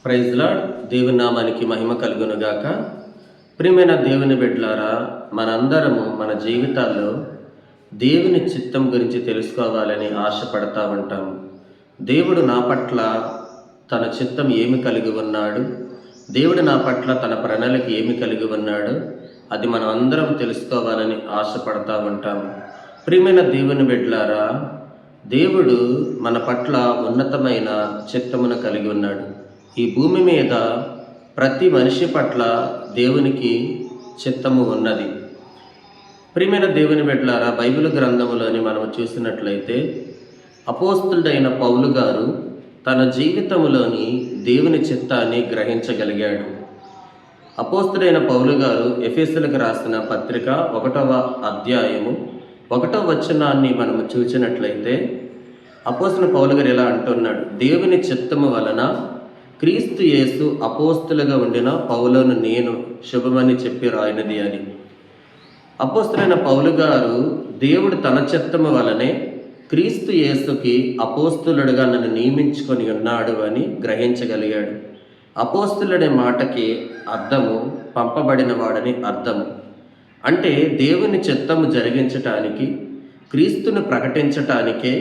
Praise lord. దేవుని నామానికి మహిమ కలుగునుగాక. ప్రియమైన దేవుని బిడ్డలారా, మనందరము మన జీవితాల్లో దేవుని చిత్తం గురించి తెలుసుకోవాలని ఆశపడతా ఉంటాము. దేవుడు నా పట్ల తన చిత్తం ఏమి కలిగి ఉన్నాడు, దేవుడు నా పట్ల తన ప్రణాళిక ఏమి కలిగి ఉన్నాడు, అది మనం అందరం తెలుసుకోవాలని ఆశపడతా ఉంటాము. ప్రియమైన దేవుని బిడ్డలారా, దేవుడు మన పట్ల ఉన్నతమైన చిత్తమును కలిగి ఉన్నాడు. ఈ భూమి మీద ప్రతి మనిషి పట్ల దేవునికి చిత్తము ఉన్నది. ప్రియమైన దేవుని బిడ్డలారా, బైబిల్ గ్రంథములోని మనం చూసినట్లయితే అపోస్తులుడైన పౌలు గారు తన జీవితంలోని దేవుని చిత్తాన్ని గ్రహించగలిగాడు. అపోస్తుడైన పౌలు గారు ఎఫెసీయులకు రాసిన పత్రిక 1వ అధ్యాయము 1వ వచనాన్ని మనము చూసినట్లయితే అపోస్తుల పౌలు గారు ఇలా అంటున్నాడు: దేవుని చిత్తము వలన క్రీస్తు యేసు అపోస్తులుగా ఉండిన పౌలును నేను శుభమని చెప్పి రాయినది అని. అపోస్తులైన పౌలు గారు దేవుడు తన చిత్తము వలనే క్రీస్తు యేసుకి అపోస్తులుడుగా నన్ను నియమించుకొని ఉన్నాడు అని గ్రహించగలిగాడు. అపోస్తులుడే మాటకి అర్థము పంపబడిన వాడని అర్థము. అంటే దేవుని చిత్తము జరిగించటానికి, క్రీస్తును ప్రకటించటానికే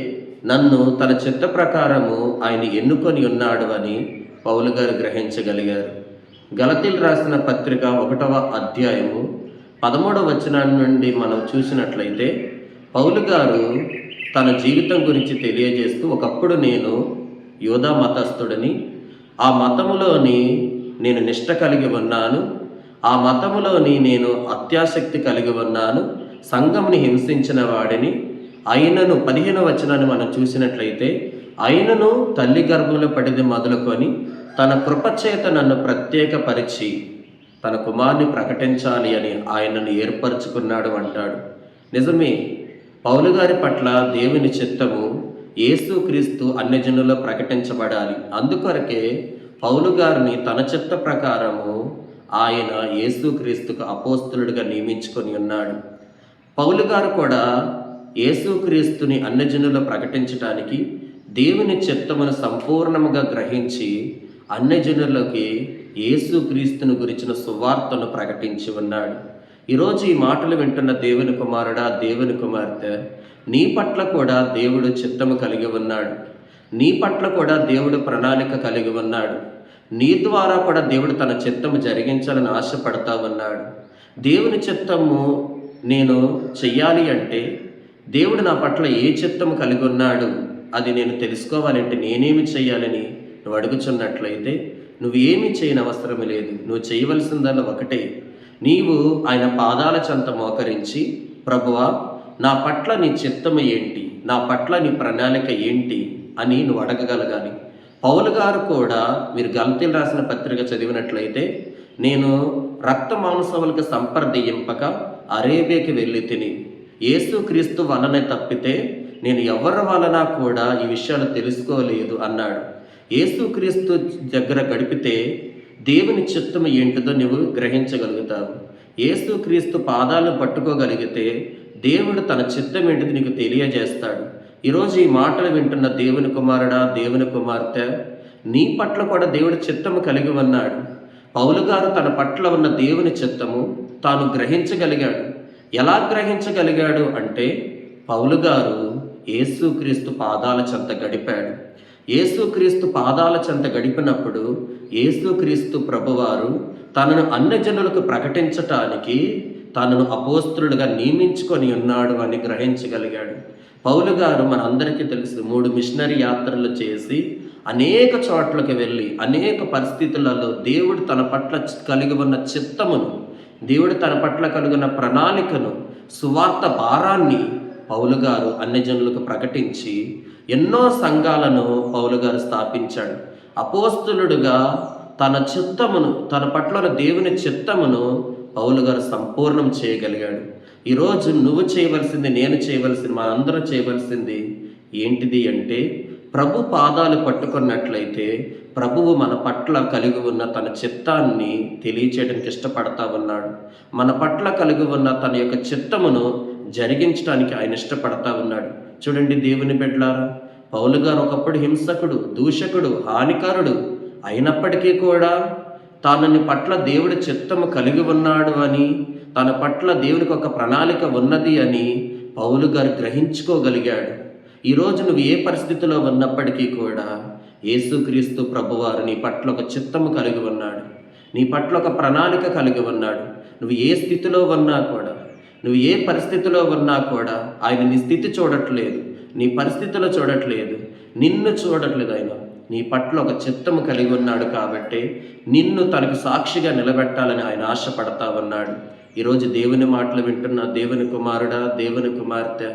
నన్ను తన చిత్త ప్రకారము ఆయన ఎన్నుకొని ఉన్నాడు అని పౌలు గారు గ్రహించగలిగారు. గలతీయులకు రాసిన పత్రిక 1వ అధ్యాయము 13వ వచనం నుండి మనం చూసినట్లయితే పౌలు గారు తన జీవితం గురించి తెలియజేస్తూ, ఒకప్పుడు నేను యూదా మతస్థుడిని, ఆ మతములోని నేను నిష్ట కలిగి ఉన్నాను, ఆ మతములోని నేను అత్యాసక్తి కలిగి ఉన్నాను, సంఘంని హింసించిన వాడిని, అయినను 15వ వచనాన్ని మనం చూసినట్లయితే అయినను తల్లి గర్భంలో పడిది మొదలుకొని తన కృపచేత నన్ను ప్రత్యేకపరిచి తన కుమారుని ప్రకటించాలి అని ఆయనను ఏర్పరచుకున్నాడు అంటాడు. నిజమే, పౌలు గారి పట్ల దేవుని చిత్తము యేసుక్రీస్తు అన్యజనుల్లో ప్రకటించబడాలి. అందుకొరకే పౌలు గారిని తన చిత్త ప్రకారము ఆయన యేసుక్రీస్తుకు అపోస్తులుడిగా నియమించుకొని ఉన్నాడు. పౌలు గారు కూడా యేసుక్రీస్తుని అన్యజనుల్లో ప్రకటించడానికి దేవుని చిత్తమును సంపూర్ణముగా గ్రహించి అన్యజనులకి యేసుక్రీస్తుని గురించిన సువార్తను ప్రకటించి ఉన్నాడు. ఈరోజు ఈ మాటలు వింటున్న దేవుని కుమారుడా, దేవుని కుమార్తె, నీ పట్ల కూడా దేవుడు చిత్తము కలిగి ఉన్నాడు. నీ పట్ల కూడా దేవుడు ప్రణాళిక కలిగి ఉన్నాడు. నీ ద్వారా కూడా దేవుడు తన చిత్తము జరిగించాలని ఆశపడతా ఉన్నాడు. దేవుని చిత్తము నేను చెయ్యాలి అంటే దేవుడు నా పట్ల ఏ చిత్తము కలిగి ఉన్నాడు అది నేను తెలుసుకోవాలంటే నేనేమి చేయాలని నువ్వు అడుగుచున్నట్లయితే నువ్వు ఏమి చేయని అవసరం లేదు. నువ్వు చేయవలసిందల్లా ఒకటే, నీవు ఆయన పాదాల చెంత మోకరించి, ప్రభువా, నా పట్ల నీ చిత్తము ఏంటి, నా పట్ల నీ ప్రణాళిక ఏంటి అని నువ్వు అడగగలగాలి. పౌలు గారు కూడా, మీరు గలతీయులకు రాసిన పత్రిక చదివినట్లయితే, నేను రక్త మాంసములకు సంప్రదింపక అరేబియాకి వెళ్ళి తిని యేసుక్రీస్తు వలనే తప్పితే నేను ఎవరి వలన కూడా ఈ విషయాలు తెలుసుకోలేదు అన్నాడు. యేసుక్రీస్తు దగ్గర గడిపితే దేవుని చిత్తము ఏంటిదో నువ్వు గ్రహించగలుగుతావు. యేసుక్రీస్తు పాదాలను పట్టుకోగలిగితే దేవుడు తన చిత్తం ఏంటిది నీకు తెలియజేస్తాడు. ఈరోజు ఈ మాటలు వింటున్న దేవుని కుమారుడా, దేవుని కుమార్తె, నీ పట్ల కూడా దేవుడి చిత్తము కలిగి ఉన్నాడు. పౌలు గారు తన పట్ల ఉన్న దేవుని చిత్తము తాను గ్రహించగలిగాడు. ఎలా గ్రహించగలిగాడు అంటే పౌలు గారు యేసుక్రీస్తు పాదాల చెంత గడిపాడు. యేసుక్రీస్తు పాదాల చెంత గడిపినప్పుడు యేసుక్రీస్తు ప్రభువారు తనను అన్యజనులకు ప్రకటించటానికి తనను అపోస్తులుగా నియమించుకొని ఉన్నాడు అని గ్రహించగలిగాడు. పౌలు గారు మనందరికీ తెలుసు, 3 మిషనరీ యాత్రలు చేసి అనేక చోట్లకి వెళ్ళి అనేక పరిస్థితులలో దేవుడు తన పట్ల కలిగి ఉన్న చిత్తమును, దేవుడు తన పట్ల కలిగిన ప్రణాళికను, సువార్త భారాన్ని పౌలు గారు అన్యజనులకు ప్రకటించి ఎన్నో సంఘాలను పౌలు గారు స్థాపించాడు. అపోస్తులుడుగా తన చిత్తమును, తన పట్ల దేవుని చిత్తమును పౌలు గారు సంపూర్ణం చేయగలిగాడు. ఈరోజు నువ్వు చేయవలసింది, నేను చేయవలసింది, మనందరూ చేయవలసింది ఏంటిది అంటే ప్రభు పాదాలు పట్టుకున్నట్లయితే ప్రభువు మన పట్ల కలిగి ఉన్న తన చిత్తాన్ని తెలియచేయడానికి ఇష్టపడతా ఉన్నాడు. మన పట్ల కలిగి ఉన్న తన యొక్క చిత్తమును జరిగించడానికి ఆయన ఇష్టపడతా ఉన్నాడు. చూడండి దేవుని బిడ్డలారా, పౌలు గారు ఒకప్పుడు హింసకుడు, దూషకుడు, హానికారుడు, అయినప్పటికీ కూడా తాను పట్ల దేవుడి చిత్తము కలిగి ఉన్నాడు అని, తన పట్ల దేవునికి ఒక ప్రణాళిక ఉన్నది అని పౌలు గారు గ్రహించుకోగలిగాడు. ఈరోజు నువ్వు ఏ పరిస్థితిలో ఉన్నప్పటికీ కూడా యేసుక్రీస్తు ప్రభువారు నీ పట్ల ఒక చిత్తము కలిగి ఉన్నాడు, నీ పట్ల ఒక ప్రణాళిక కలిగి ఉన్నాడు. నువ్వు ఏ స్థితిలో ఉన్నా కూడా, నువ్వు ఏ పరిస్థితిలో ఉన్నా కూడా ఆయన నీ స్థితి చూడట్లేదు, నీ పరిస్థితులు చూడట్లేదు, నిన్ను చూడట్లేదు. ఆయన నీ పట్ల ఒక చిత్తము కలిగి ఉన్నాడు కాబట్టి నిన్ను తనకు సాక్షిగా నిలబెట్టాలని ఆయన ఆశపడతా ఉన్నాడు. ఈరోజు దేవుని మాటలు వింటున్న దేవుని కుమారుడా, దేవుని కుమార్తె,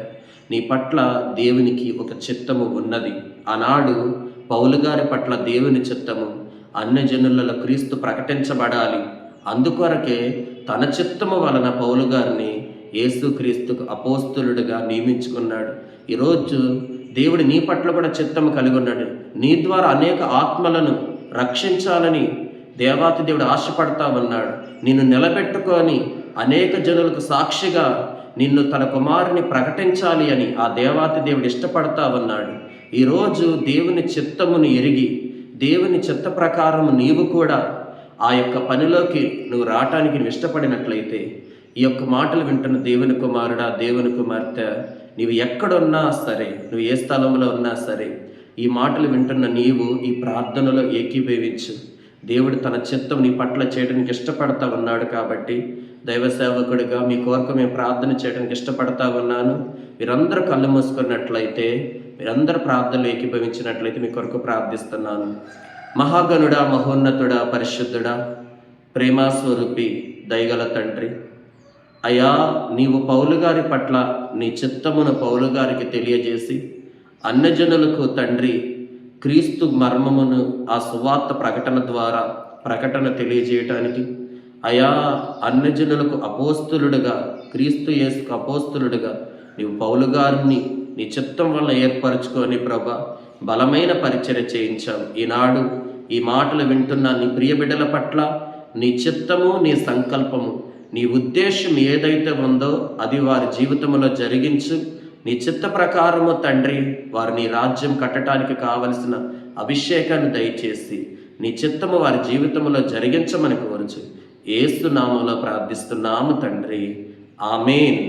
నీ పట్ల దేవునికి ఒక చిత్తము ఉన్నది. ఆనాడు పౌలు గారి పట్ల దేవుని చిత్తము అన్యజనులలో క్రీస్తు ప్రకటించబడాలి. అందుకొరకే తన చిత్తము వలన పౌలు గారిని యేసుక్రీస్తుకు అపోస్తలుడిగా నియమించుకున్నాడు. ఈరోజు దేవుడు నీ పట్ల కూడా చిత్తము కలిగి ఉన్నాడు. నీ ద్వారా అనేక ఆత్మలను రక్షించాలని దేవాతి దేవుడు ఆశపడతా ఉన్నాడు. నిన్ను నిలబెట్టుకొని అనేక జనులకు సాక్షిగా నిన్ను తన కుమారుని ప్రకటించాలి అని ఆ దేవాతి దేవుడు ఇష్టపడతా ఉన్నాడు. ఈరోజు దేవుని చిత్తమును ఎరిగి, దేవుని చిత్త ప్రకారం నీవు కూడా ఆ యొక్క పనిలోకి నువ్వు రావటానికి నువ్వు ఇష్టపడినట్లయితే, ఈ యొక్క మాటలు వింటున్న దేవుని కుమారుడా, దేవుని కుమార్తె, నీవు ఎక్కడున్నా సరే, నువ్వు ఏ స్థలంలో ఉన్నా సరే, ఈ మాటలు వింటున్న నీవు ఈ ప్రార్థనలో ఏకీభవించు. దేవుడు తన చిత్తం నీ పట్ల చేయడానికి ఇష్టపడతా ఉన్నాడు కాబట్టి దైవ సేవకుడిగా మీ కొరకు మేము ప్రార్థన చేయడానికి ఇష్టపడతా ఉన్నాను. మీరందరూ కళ్ళు మూసుకున్నట్లయితే, మీరందరూ ప్రార్థనలు ఏకీభవించినట్లయితే మీ కొరకు ప్రార్థిస్తున్నాను. మహాగణుడా, మహోన్నతుడా, పరిశుద్ధుడా, ప్రేమాస్వరూపి, దయగల తండ్రి, అయ్యా, నీవు పౌలు గారి పట్ల నీ చిత్తమును పౌలు గారికి తెలియజేసి అన్యజనులకు తండ్రి క్రీస్తు మర్మమును ఆ సువార్త ప్రకటన ద్వారా ప్రకటన తెలియజేయటానికి, అయా, అన్యజనులకు అపోస్తులుడుగా, క్రీస్తు యేసుకు అపోస్తులుడుగా నీవు పౌలు గారిని నీ చిత్తం వల్ల ఏర్పరచుకొని ప్రభా బలమైన పరిచర్య చేయించావు. ఈనాడు ఈ మాటలు వింటున్న నీ ప్రియ బిడ్డల పట్ల నీ చిత్తము, నీ సంకల్పము, నీ ఉద్దేశం ఏదైతే ఉందో అది వారి జీవితంలో జరిగించు. నీ చిత్త ప్రకారము తండ్రి వారు నీ రాజ్యం కట్టడానికి కావలసిన అభిషేకాన్ని దయచేసి నీ చిత్తము వారి జీవితంలో జరిగించమని కోరుచు యేసు నామములో ప్రార్థిస్తున్నాము తండ్రి. ఆమేన్.